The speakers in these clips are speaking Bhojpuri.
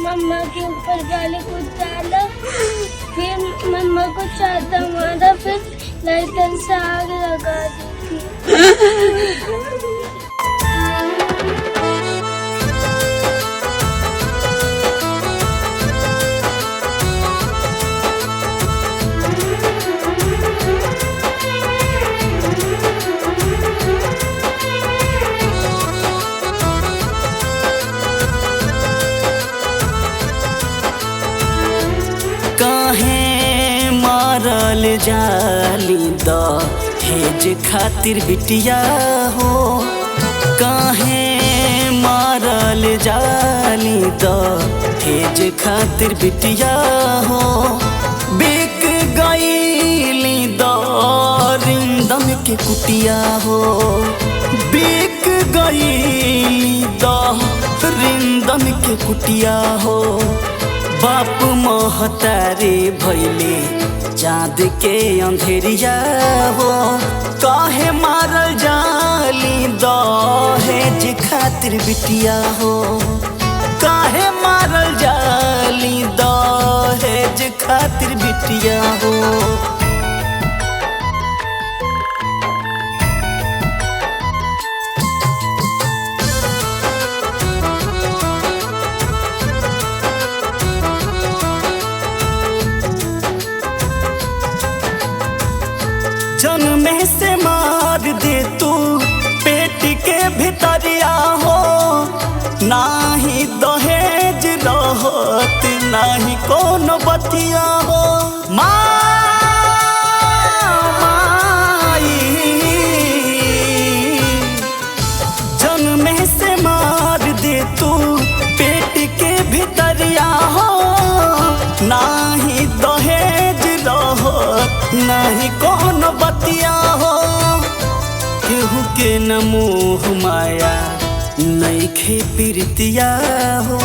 मम्मा के ऊपर गाली कुछ डाला, फिर मम्मा को चाटा मारा, फिर लाइटर से आग लगा दी थी। काहे मारल जाली दहेज खातिर बिटिया हो, काहे मारल जाली दहेज खातिर बिटिया हो। बिक गईली दरिंदम के कुटिया हो, बिक गईली दरिंदम के कुटिया हो। बाप महतारे भैले चाँद के अंधेरिया हो, काहे मारल जाली दहेज खातिर बिटिया हो, काहे मारल जाली दहेज खातिर बिटिया हो। जन्मे से मार दे तू पेट के भितरिया हो, नाही दहेज रहत नाही कोनो बतिया हो। माई जन्मे से मार दे तू पेट के भितरिया हो, नाही दहेज रहत नाही कोनो बतिया हो। केहू के न मोह माया नइखे प्रीतिया हो,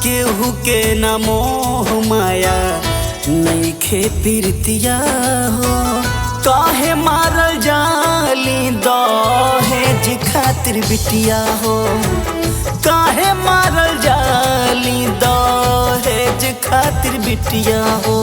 केहू के न मोह माया नइखे प्रीतिया हो। काहे मारल जाली दहेज खातिर बिटिया हो, काहे मारल जाली दहेज खातिर बिटिया हो।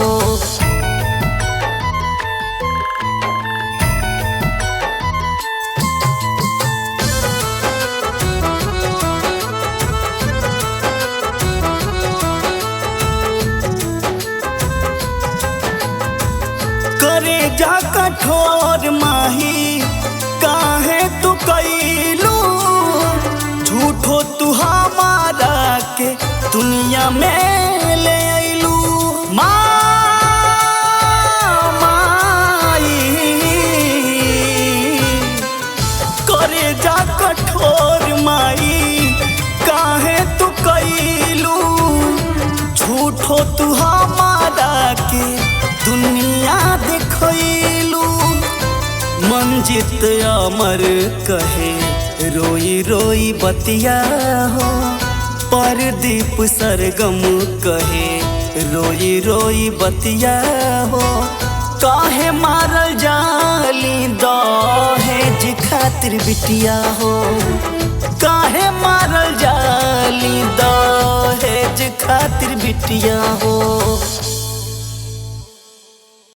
करे जा कठोर माही काहे तू कैलू, झूठो तू हमारा के दुनिया में ले अइलू। माई करे जा कठोर माई काहे तू कैलू, झूठो तू हमारा के दुनिया देखलू। मंजित अमर कहे रोई रोई बतिया हो, परदीप सरगम कहे रोई रोई बतिया हो। काहे मारल जाली दहेज खातिर बिटिया हो, काहे मारल जाली दहेज खातिर बिटिया हो।